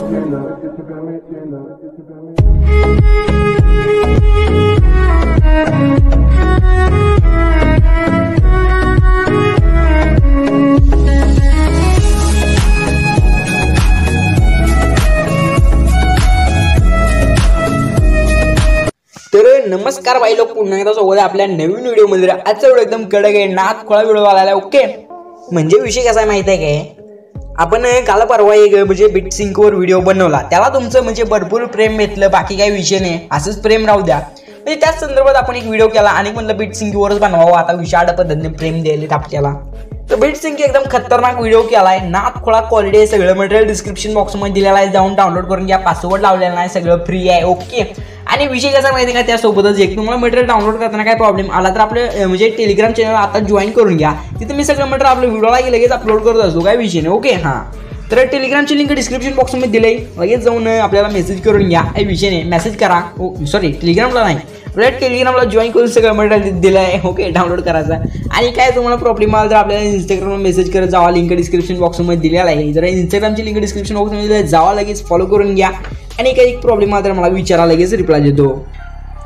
तर नमस्कार भाई लोक, पुन्हा एकदा स्वागत आहे आपल्या नवीन व्हिडिओ मध्ये। आजचा व्हिडिओ एकदम कडक आहे, नाथ खोळा व्हिडिओ आलेला आहे। ओके, म्हणजे विषय कसा आहे माहिती आहे काय, आपण काल परवा एक म्हणजे बीट सिंक वर व्हिडिओ बनवला, त्याला तुमचं म्हणजे भरपूर प्रेम भेटलं, बाकी काही विषय नाही, असंच प्रेम राहू द्या। म्हणजे त्याच संदर्भात आपण एक व्हिडिओ केला आणि म्हणलं बीट सिंक वरच बनवावं, आता विशाळ पद्धतीने प्रेम द्यायला आपल्याला। तर बीट सिंक एकदम खतरनाक व्हिडिओ केलाय, नाथ खोळा क्वालिटी आहे, सगळं मटेरियल डिस्क्रिप्शन बॉक्स मध्ये दिलेला आहे, जाऊन डाउनलोड करून घ्या, पासवर्ड लावलेला नाही, सगळं फ्री आहे। ओके, आणि विषय कसा माहिती का, त्यासोबतच एक तुम्हाला मटेरियल डाउनलोड करताना काय प्रॉब्लेम आला तर आपलं म्हणजे टेलिग्राम चॅनल आता जॉईन करून घ्या, तिथे मी सगळं मटेरियल आपल्या व्हिडिओला लगेच अपलोड करत असतो, काय विषय नाही। ओके, हां, तर टेलिग्रामची लिंक डिस्क्रिप्शन बॉक्समध्ये दिली, लगेच जाऊन आपल्याला मेसेज करून घ्या, काही विषय नाही, मेसेज करा, सॉरी टेलिग्रामला नाही, आपल्याला टेलिग्रामला जॉईन करून सगळं मटेरियल दिलं आहे। ओके, डाउनलोड करायचं, आणि काय तुम्हाला प्रॉब्लेम आला तर आपल्याला इंस्टाग्रामला मेसेज करत जावा, लिंक डिस्क्रिप्शन बॉक्समध्ये दिलेला आहे, जर इंस्टाग्रामची लिंक डिस्क्रिप्शन बॉक्समध्ये जावा, लगेच फॉलो करून घ्या, आणि काही प्रॉब्लेम आला तर मला विचारा, लगेच रिप्लाय देतो।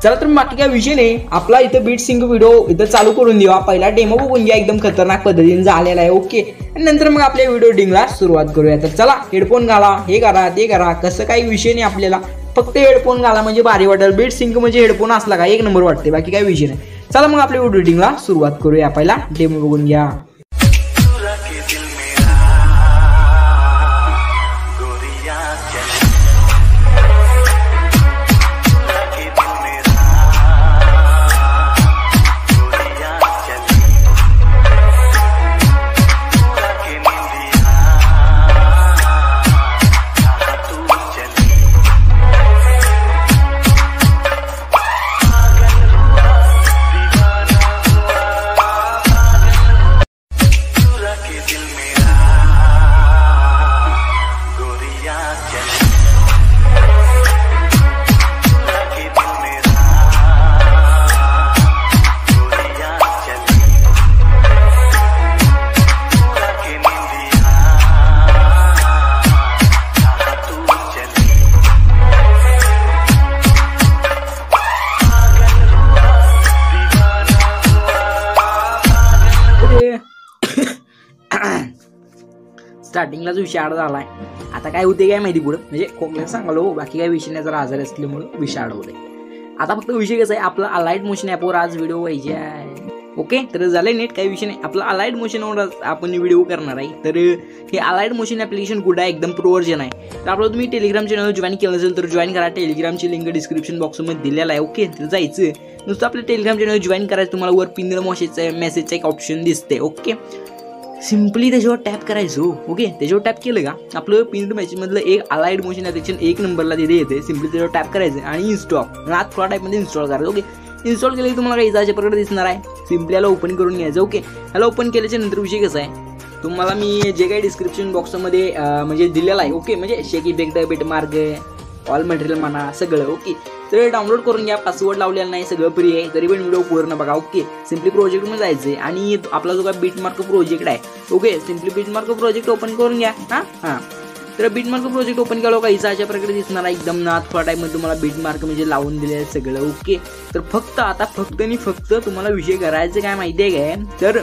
चला तर बाकी काय विषय नाही, आपला इथं बीट सिंक व्हिडिओ इथं चालू करून देवा, पहिला डेमो बघून घ्या, एकदम खतरनाक पद्धतीने झालेला आहे। ओके, आणि नंतर मग आपल्या व्हिडिओ डिंगला सुरुवात करूया। तर चला, हेडफोन घाला, हे करा ते करा, कसं काही विषय नाही, आपल्याला फक्त हेडफोन घाला म्हणजे भारी वाटेल, बीट सिंक म्हणजे हेडफोन असला का एक नंबर वाटते, बाकी काही विषय नाही। चला मग आपल्या व्हिडिओ डिंगला सुरुवात करूया, पहिला डेमो बघून घ्या। स्टार्टिंगला जो विषाड झालाय, आता काय होते काय माहिती पुढे, म्हणजे कोकणात सांगालो, बाकी काही विषय नाही, जरा आजार असल्यामुळे विषाड होते। आता फक्त विषय कसा आहे, आपला अलाइट मोशन ॲपवर आज व्हिडिओ व्हायचे आहे। ओके, तर झालंय नेट, काही विषय नाही, आपला अलाइट मोशनवर आपण व्हिडिओ करणार आहे। तर हे अलाइट मोशन ॲप्लिकेशन गुड आहे, एकदम प्रो व्हर्जन आहे। तर आपलं तुम्ही टेलिग्राम चॅनल जॉईन केलं असेल तर जॉईन करा, टेलिग्रामची लिंक डिस्क्रिप्शन बॉक्समध्ये दिलेला आहे। ओके, तर जायचं नुसतं आपलं टेलिग्राम चॅनल जॉईन करायचं, तुम्हाला वर पिन मेसेजचा एक ऑप्शन दिसते। ओके, सिम्पली त्याच्यावर टॅप करायचं। ओके, त्याच्यावर टॅप केलं का आपलं पिन टू मेसेज मधलं एक अलाइड मोशन ॲप्लिकेशन एक नंबरला तिथे येते, सिम्पली त्याच्यावर टॅप करायचं आणि इन्स्टॉल नाथ खोळा टाईपमध्ये इन्स्टॉल करायचं। ओके, इन्स्टॉल केलं की तुम्हाला काही अशा प्रकारे दिसणार आहे, सिम्पली याला ओपन करून घ्यायचं। ओके, याला ओपन केल्याच्या नंतर विषय कसा आहे, तुम्हाला मी जे काही डिस्क्रिप्शन बॉक्समध्ये म्हणजे दिलेलं आहे, ओके, म्हणजे shake effect, bit mark, all material म्हणा सगळं। ओके, तर डाउनलोड करून घ्या, पासवर्ड लावलेला नाही, सगळं फ्री आहे, तरी पण व्हिडिओ पूर्ण बघा। ओके, सिम्पली प्रोजेक्टमध्ये जायचं आणि आपला जो काय बीट मार्क प्रोजेक्ट आहे, okay, simply beat mark project open करून घ्या। हां, तर बीट मार्क प्रोजेक्ट ओपन केलं का इथं अशा प्रकारे दिसणार आहे, एकदम नाथ खोळा टाईपमध्ये तुम्हाला बीट मार्क म्हणजे लावून दिले आहे सगळं। ओके, तर फक्त आता फक्त आणि फक्त तुम्हाला विषय करायचं काय माहिती आहे काय, तर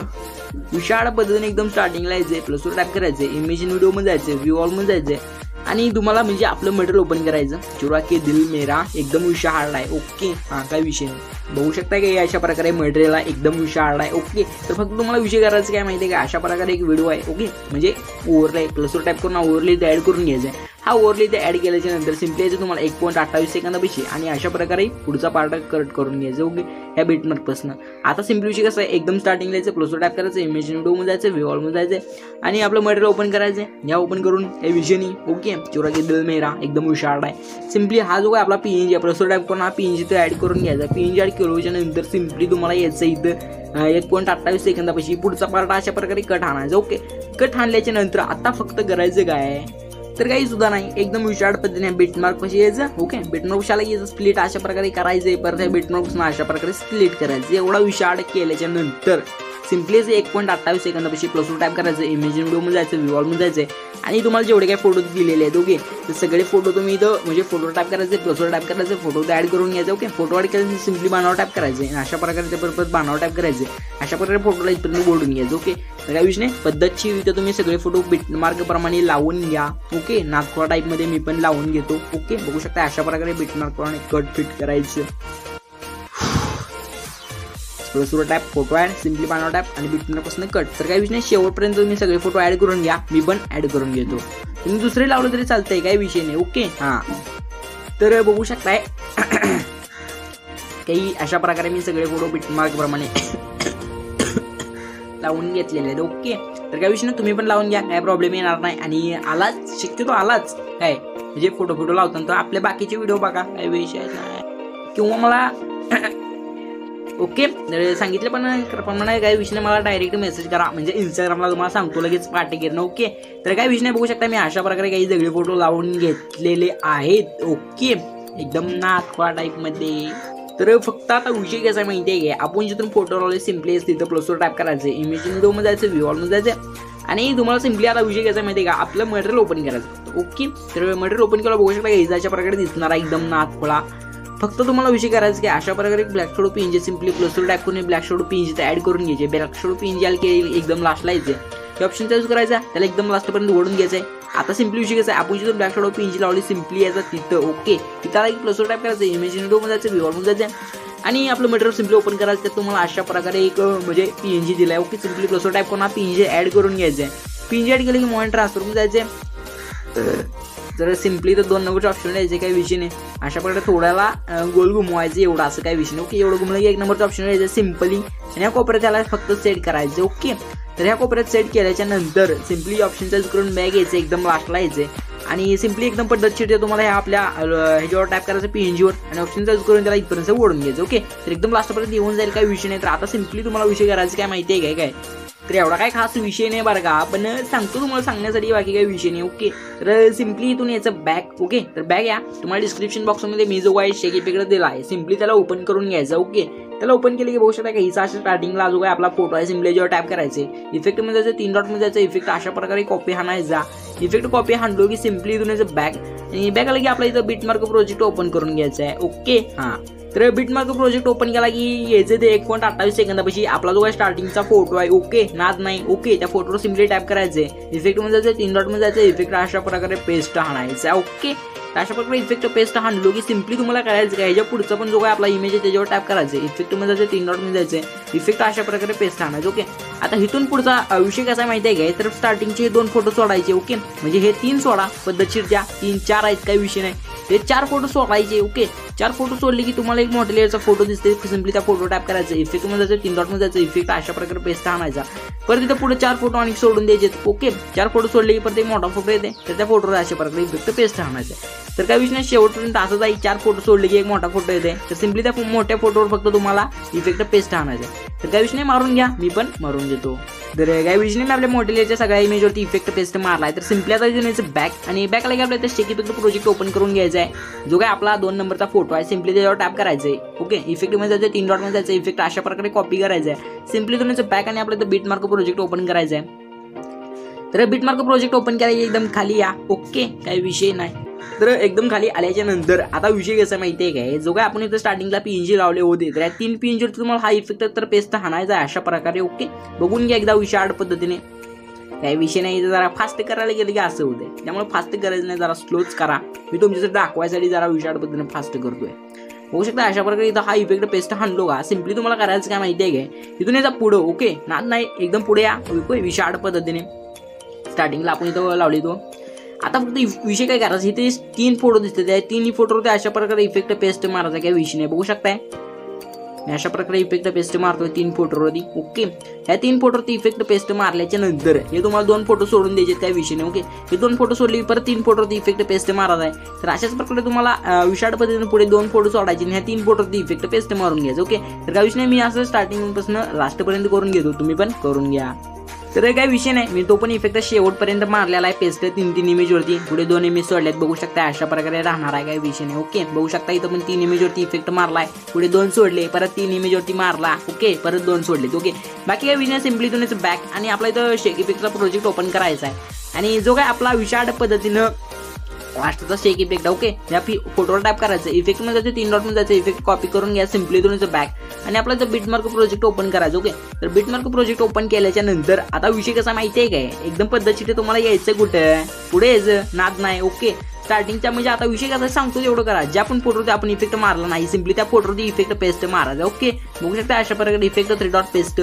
विशाळ पद्धतीने एकदम स्टार्टिंगला यायचं, प्लसवर टॅप करायचं, इमेज व्हिडिओमध्ये जायचं, व्ह्यू ऑलमध्ये जायचं, आणि तुम्हाला म्हणजे आपलं मटेरियल ओपन करायचं, चुरा के दिल मेरा एकदम विशाळ आहे। ओके, हां, काय विषय नाही, बघू शकता की अशा प्रकारे मटेरियल आहे, एकदम विशाळ आहे। ओके, तर फक्त तुम्हाला विषय करायचं काय माहिती आहे का, अशा प्रकारे एक व्हिडिओ आहे। ओके, म्हणजे ओव्हरले प्लसवर टॅप करून ओव्हरले इथे ॲड करून घ्यायचं आहे, हा ओव्हरले इथे ॲड केल्याच्या नंतर सिम्पली याचं तुम्हाला 1.28 सेकंदापाशी आणि अशा प्रकारे पुढचा पार्ट कट करून घ्यायचं। ओके, ह्या बीट मार्कपासून आता सिम्पली विषय कसं आहे, एकदम स्टार्टिंगला यायचं, प्लसवर टॅप करायचं, इमेज व्हिडिओमध्ये जायचं, व्ह्यू ऑलमध्ये जायचं, आणि आपलं मटेरियल ओपन करायचं, या ओपन करून हे विषयनी। ओके, चुरा के दिल मेरा एकदम विशाळ आहे, सिम्पली हा जो काय आपला पीएनजी आहे, प्लसवर टॅप करून हा पीएनजी तर ॲड करून घ्यायचा, पीएनजी ॲड केल्याच्या नंतर सिम्पली तुम्हाला यायचं इथं 1.28 सेकंदापाशी पुढचा पार्ट अशा प्रकारे कट आणायचा। ओके, कट आणल्याच्या नंतर आता फक्त करायचं काय, तर काही सुद्धा नाही, एकदम विशाळ पद्धतीने बीटमार्क पाशी यायचं। ओके, बीटमार्क शाला यायचं, स्प्लिट अशा प्रकारे करायचं, परत बीटमार्क अशा प्रकारे स्प्लिट करायचं, एवढा विशाळ केल्याच्या नंतर सिम्पली 1.28 सेकंदापाशी प्लसवर टाईप करायचं, इमेज व्हिडिओमध्ये जायचं, व्हिवॉलमध्ये जायचं आणि तुम्हाला जेवढे काही फोटो दिलेले आहेत ओके ते सगळे फोटो तुम्ही इथं म्हणजे फोटो टाईप करायचे, प्लसवर टाईप करायचे, फोटो ॲड करून घ्यायचे ओके. फोटो ॲड केल्यानंतर सिम्पली बाणावर टाईप करायचे आणि अशा प्रकारे ते परत बाणावर टाईप करायचे, अशा प्रकारे फोटोला इथपर्यंत ओढून घ्यायचं ओके. तर काय विषय नाही, पद्धतशीर इथं तुम्ही सगळे फोटो बिटमार्क प्रमाणे लावून घ्या ओके. नागपूर टाईपमध्ये मी पण लावून घेतो ओके. बघू शकता अशा प्रकारे बिटमार्क प्रमाणे कट फिट करायचं. प्लसवर टाईप, फोटो ॲड, सिम्पली बाणावर टाईप आणि बिटमार्कपासून कट. तर काही विषय नाही, शेवटपर्यंत तुम्ही सगळे फोटो ॲड करून घ्या, मी पण ॲड करून घेतो. तुम्ही दुसरे लावलं तरी चालतंय, काही विषय नाही ओके. हां तर बघू शकताय काही अशा प्रकारे मी सगळे फोटो बिटमार्क प्रमाणे लावून घेतलेले आहेत ओके. तर काही विषय नाही, तुम्ही पण लावून घ्या, काय प्रॉब्लेम येणार नाही. आणि आलाच शक्यतो आलाच काय म्हणजे फोटो लावताना तर आपल्या बाकीचे व्हिडिओ बघा, काही विषय नाही. किंवा मला ओके सांगितलं पण प्रमाणे काही विषय नाही, मला डायरेक्ट मेसेज करा, म्हणजे इंस्टाग्रामला तुम्हाला सांगतो लगेच पाठीगिरणं ओके. तर काही विषय नाही, बघू शकता मी अशा प्रकारे काही सगळे फोटो लावून घेतलेले आहेत ओके, एकदम नाथवा टाईपमध्ये. तर फक्त आता विषय कसा माहिती आहे, आपण जिथून फोटो लावले सिम्पली तिथं प्लसवर टाईप करायचं, इमेज व्हिडिओमध्ये जायचं, व्हिवॉलमध्ये जायचं आणि तुम्हाला सिम्पली आता विषय कसा माहिती आहे का, आपलं मटेरियल ओपन करायचं ओके. तर मटेरियल ओपन केलं बघू शकता अशा प्रकारे दिसणार आहे एकदम नाथफळा. फक्त तुम्हाला विषय करायचं की अशा प्रकारे ब्लॅक शॅडो पीएनजी सिम्पली प्लसवर टाईप करून ब्लॅक शॅडो पीएनजी ॲड करून घ्यायचे. ब्लॅक शॅडो पीएनजी आलं की एकदम लास्टला यायचे, हे ऑप्शन यूज करायचा, त्याला एकदम लास्टपर्यंत ओढून घ्यायचं आहे. आता सिम्पली विषय कसा आहे, आपण जिथं ब्लॅक शॅडो पीएनजी लावली सिम्पली यायचा तिथं ओके, तिथं एक प्लसवर टाईप करायचं, इमेज व्हिडिओमध्ये जायचं, व्हिवॉलमध्ये जायचं आणि आपलं मटेरियल सिम्पली ओपन करायचं. तर तुम्हाला अशा प्रकारे एक म्हणजे पीएनजी दिलाय ओके. सिम्पली प्लसवर टाईप करून पीएनजी ॲड करून घ्यायचं आहे. पीएनजी ॲड केलं की मॉनिटर ट्रान्सफरमध्ये जायचं. तर सिम्पली तर 2 नंबरचे ऑप्शन द्यायचे, काही विषय नाही. अशा प्रकारे थोड्याला गोल घुमवायचं एवढं, असं काही विषय नाही ओके. एवढं घुमलं की 1 नंबरचं ऑप्शन द्यायचं सिम्पली आणि ह्या कोपऱ्यात त्याला फक्त सेट करायचं ओके. तर ह्या कोपऱ्यात सेट केल्याच्या नंतर सिम्पली ऑप्शनचा यूज करून बॅग यायचं, एकदम लास्टला यायचं आणि सिम्पली एकदम पद्धतशीर तुम्हाला ह्या आपल्या ह्याच्यावर टाईप करायचं पीएनजीवर आणि ऑप्शनचा यूज करून त्याला इथपर्यंत ओढून घ्यायचं ओके. तर एकदम लास्टपर्यंत येऊन जाईल, काही विषय नाही. तर आता सिम्पली तुम्हाला विषय करायचं काय माहिती आहे काय, तर एवढा काय खास विषय नाही बरं का, पण सांगतो तुम्हाला सांगण्यासाठी, बाकी काही विषय नाही ओके. तर सिम्पली इथून याचं बॅक ओके. तर बॅग या तुम्हाला डिस्क्रिप्शन बॉक्समध्ये मी जो काही शेकीपेकडे दिला आहे सिम्पली त्याला ओपन करून घ्यायचं ओके. त्याला ओपन केलं की बघू शकता की हिचा अशा स्टार्टिंगला जो काय आपला फोटो आहे सिम्पली जेव्हा टॅप करायचे, इफेक्टमध्ये जायचं, 3 डॉटमध्ये जायचं, इफेक्ट अशा प्रकारे कॉपी हाणायचा. इफेक्ट कॉपी हाणलो की सिम्पली इथून याचं बॅक आणि बॅक आलं की आपला इथं बिटमार्क प्रोजेक्ट ओपन करून घ्यायचा आहे ओके. हां तर बिटमार्क प्रोजेक्ट ओपन केला की यायचं ते 1.28 सेकंदापाशी आपला जो काय स्टार्टिंगचा फोटो आहे ओके, नाद नाही ओके, त्या फोटोवर सिम्पली टॅप करायचे, इफेक्टमध्ये जायचं, 3 डॉटमध्ये जायचं, इफेक्ट अशा प्रकारे पेस्ट हाणायचा ओके. अशा प्रकारे इफेक्ट पेस्ट हाणलो की सिम्पली तुम्हाला करायचं काय, ह्याच्या पुढचा पण जो काय आपला इमेज आहे त्याच्यावर टॅप करायचं, इफेक्टमध्ये जायचं, 3 डॉटमध्ये जायचं, इफेक्ट अशा प्रकारे पेस्ट हाणायचं ओके. आता इथून पुढचा विषय कसा माहिती आहे काय, तर स्टार्टिंगचे 2 फोटो सोडायचे ओके, म्हणजे हे 3 सोडा पद्धतशीर, त्या 3-4 आहेत, काही विषय नाही. हे 4 फोटो सोडायचे ओके. 4 फोटो सोडले की तुम्हाला एक मोठ्या लेअरचा फोटो दिसते, सिम्पली त्या फोटो टॅप करायचं, इफेक्टमध्ये जायचं, 3 डॉटमध्ये जायचं, इफेक्ट अशा प्रकारे पेस्ट आणायचा. परत तिथं पुढे 4 फोटो आणि सोडून द्यायचे ओके. 4 फोटो सोडले की परत एक मोठा फोटो येते, तर त्या फोटोवर अशा प्रकारे इफेक्ट पेस्ट आणायचा. तर काही विषय शेवटपर्यंत असं जाईल, 4 फोटो सोडले की एक मोठा फोटो येते, तर सिम्पली त्या मोठ्या फोटोवर फक्त तुम्हाला इफेक्ट पेस्ट आणायचा. तर काही विषय मारून घ्या, मी पण मारून घेतो. तर काही विषय नाही, आपल्या मोठ्या लेअरच्या सगळ्या इमेजवरती इफेक्ट पेस्ट मारलाय. तर सिम्पली आता इथून बॅक आणि बॅक आला की आपल्याला शेकी इफेक्ट प्रोजेक्ट ओपन करून घ्यायचा आहे, जो काय आपला 2 नंबरचा फोटो आहे, सिम्पली त्याच्यावर टॅप करायचं आहे ओके. इफेक्टमध्ये जायचं, 3 डॉटमध्ये जायचं, इफेक्ट अशा प्रकारे कॉपी करायचं आहे, सिम्पली तुम्ही बॅक आणि आपल्याला बिटमार्क प्रोजेक्ट ओपन करायचं आहे. तर बिटमार्क प्रोजेक्ट ओपन करायचं, एकदम खाली या ओके, काही विषय नाही. तर एकदम खाली आल्याच्या नंतर आता विषय कसा माहिती आहे काय, जो काय आपण इथं स्टार्टिंगला पीएनजी लावले होते, तर या 3 पीएनजीवर तुम्हाला हा इफेक्ट तर पेस्ट हाणायचा आहे अशा प्रकारे ओके. बघून घ्या एकदा विषाड पद्धतीने, काही विषय नाही. जरा फास्ट करायला गेलं की असं होतंय, त्यामुळे फास्ट करायचं नाही, जरा स्लोच करा. मी तुमच्यासाठी दाखवायसाठी जरा विषाड पद्धतीने फास्ट करतोय. होऊ शकता अशा प्रकारे इथं हा इफेक्ट पेस्ट हाणलो का, सिम्पली तुम्हाला करायचं काय माहिती आहे काय, इथून याचा पुढं ओके, नाद नाही, एकदम पुढे या विषाड पद्धतीने. स्टार्टिंगला आपण इथं लावली तो. आता फक्त विषय काय करायचं, इथे 3 फोटो दिसते, त्या 3 फोटोवर अशा प्रकारे इफेक्ट पेस्ट मारायचा, काही विषय नाही. बघू शकताय मी अशा प्रकारे इफेक्ट पेस्ट मारतोय 3 फोटोवरती ओके. ह्या 3 फोटोवरती इफेक्ट पेस्ट मारल्याच्या नंतर हे तुम्हाला 2 फोटो सोडून द्यायचे, काही विषय नाही ओके. हे 2 फोटो सोडले परत 3 फोटोवरती इफेक्ट पेस्ट मारायचा आहे. तर अशाच प्रकारे तुम्हाला विशाड पद्धतीने पुढे 2 फोटो सोडायचे आणि ह्या 3 फोटोवरती इफेक्ट पेस्ट मारून घ्यायचं ओके. तर काही विषय नाही, मी असं स्टार्टिंग पासून लास्ट पर्यंत करून घेतो, तुम्ही पण करून घ्या. तर काही विषय नाही, मी तो पण इफेक्ट शेवटपर्यंत मारलेला आहे पेस्ट 3 इमेज वरती, पुढे 2 इमेज सोडल्यात बघू शकता, अशा प्रकारे राहणार आहे काही विषय नाही. ओके बघू शकता इथं पण 3 इमेज वरती इफेक्ट मारलाय, पुढे 2 सोडले, परत 3 इमेज वरती मारला. ओके परत 2 सोडले. ओके बाकी काही विषय सिम्पली तुम्ही बॅक आणि आपला इथं शेक इफेक्टचा प्रोजेक्ट ओपन करायचा आहे आणि जो काय आपला विशाड पद्धतीनं लास्टचा शेक इफेक्ट. ओके या फोटोवर टाईप करायचं, इफेक्ट मध्ये जायचं, 3 डॉट मध्ये जायचं, इफेक्ट कॉपी करून घ्या सिम्पली तुम्ही बॅक आणि आपला इथं बिटमार्क प्रोजेक्ट ओपन करायचं. ओके तर बिटमार्क प्रोजेक्ट ओपन केल्याच्या नंतर आता विषय कसा माहिती आहे काय, एकदम पद्धतीने तुम्हाला यायचं कुठं पुढे यायचं, नाद नाही. ओके स्टार्टिंगच्या म्हणजे आता विषय कसा सांगतो तेवढं करा, ज्या पण फोटोवरती आपण इफेक्ट मारला नाही सिम्पली त्या फोटोवरती इफेक्ट पेस्ट मारायचा. ओके बघू शकता अशा प्रकारे इफेक्ट 3 डॉट पेस्ट.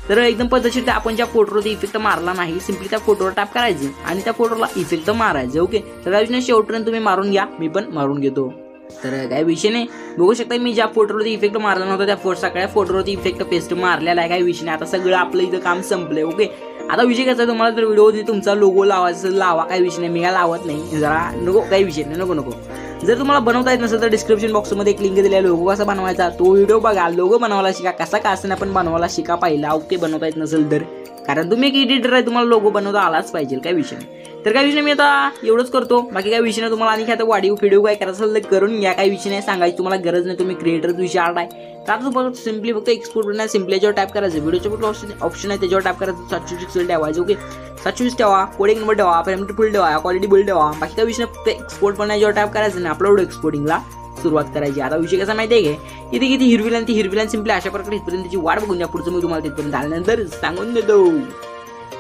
तर एकदम पद्धतशीर आपण ज्या फोटोवरती इफेक्ट मारला नाही सिम्पली त्या फोटोवर टॅप करायचं आणि त्या फोटोला इफेक्ट मारायचं. ओके तर शेवटपर्यंत तुम्ही मारून घ्या, मी पण मारून घेतो. तर काही विषय नाही, बघू शकता मी ज्या फोटोवरती इफेक्ट मारला नव्हता त्या सगळ्या फोटोवरती इफेक्ट पेस्ट मारलेला आहे. काही विषय नाही, आता सगळं आपलं इथं काम संपलंय. ओके आता विषय कसा तुम्हाला जर व्हिडिओ तुमचा लोगो लावायचा लावा, काही विषय नाही, मी काय लावत नाही, जरा नको काही विषय नाही, नको. जर तुम्हाला बनवता येत नसेल तर डिस्क्रिप्शन बॉक्समध्ये एक लिंक दिलेला, लोगो कसा बनवायचा तो व्हिडिओ बघा, लोगो बनवायला शिका, कसा का असं पण बनवायला शिका पहिला. ओके बनवता येत नसेल तर, कारण तुम्ही एक एडिटर आहे, तुम्हाला लोगो बनवता आलाच पाहिजे, काही विषय नाही. तर काही विषय मी आता एवढंच करतो, बाकी काही विषय नाही. तुम्हाला आणि आता वाढीव व्हिडिओ काय करायचं असेल तर करून घ्या, काही विषय नाही, सांगायची तुम्हाला गरज नाही, तुम्ही क्रिएटरच विचारत आहे. तर आता तुम्हाला सिम्पली फक्त एक्सपोर्ट बनवायला सिम्पली याच्यावर टाईप करायचं, व्हिडिओच्या कुठलं ऑप्शन आहे त्याच्यावर टाईप करायचं, 720 ठेवायचं. ओके 720 ठेवा, कोडिंग नंबर ठेवा, पॅरामीटर फुल ठेवा, क्वालिटी फुल ठेवा, बाकी काही विषय फक्त एक्सपोर्ट बनवायच्यावर टाईप करायचं आणि अपलोड एक्सपोर्टिंगला सुरुवात करायची. आता विषय कसा माहिती आहे का, इथे किती हिरवी सिम्पली अशा प्रकारे इथपर्यंतची वाट बघून द्या, पुढचं मी तुम्हाला तिथपर्यंत आल्यानंतर सांगून देतो.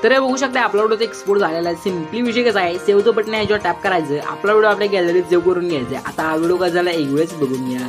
तर हे बघू शकता अपलोड होतं, एक्सपोर्ट झालेला आहे. सिम्पली विषय कसा आहे, सेव्हचं बटन याच्यावर टॅप करायचं, आपला व्हिडिओ आपल्या गॅलरीत सेव्ह करून घ्यायचा. आता हा व्हिडिओ कसा झाला एक वेळेस बघून घ्या.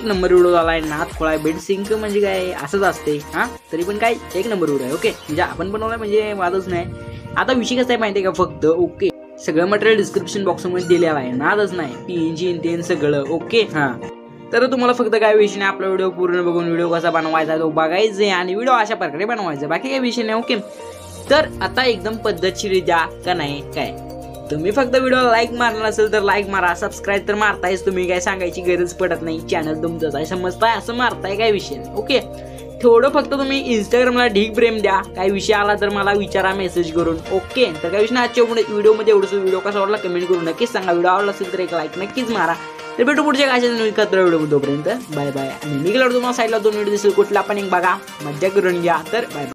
नंबर व्हिडिओ झालाय, नाथ खोळाय, बेड सिंक म्हणजे काय असंच असते हा, तरी पण काय एक नंबर व्हिडिओ आहे. ओके म्हणजे आपण बनवलाय म्हणजे वादच नाही. आता विषय कसा आहे माहिती आहे का, फक्त ओके सगळं मटेरियल डिस्क्रिप्शन बॉक्समध्ये दिलेलं आहे, नादच नाही, PNG सगळं. ओके हा तर तुम्हाला फक्त काय विषय नाही, आपला व्हिडिओ पूर्ण बघून व्हिडिओ कसा बनवायचा तो बघायचा आणि व्हिडिओ अशा प्रकारे बनवायचा, बाकी काही विषय नाही. ओके तर आता एकदम पद्धतशीरित्या का नाही काय, तुम्ही फक्त व्हिडिओ लाईक मारला नसेल तर लाईक मारा, सबस्क्राईब तर मारतायच तुम्ही, काय सांगायची गरज पडत नाही, चॅनल तुमचंच आहे समजताय, असं मारताय काय विषय नाही. ओके थोडं फक्त तुम्ही इंस्टाग्रामला ढीग प्रेम द्या, काही विषय आला तर मला विचारा मेसेज करून. ओके तर काही विषय आजच्या व्हिडिओमध्ये एवढंच. व्हिडिओ कसा आवडला कमेंट करून नक्कीच सांगा, व्हिडिओ आवडला असेल तर एक लाईक नक्कीच मारा. तर भेटू पुढच्या काय एकत्र व्हिडिओ तोपर्यंत बाय बाय. आणि मी गेलो तुम्हाला साईडला 2 व्हिडिओ दिसेल, कुठला पण एक बघा, मज्जा करून घ्या. तर बाय.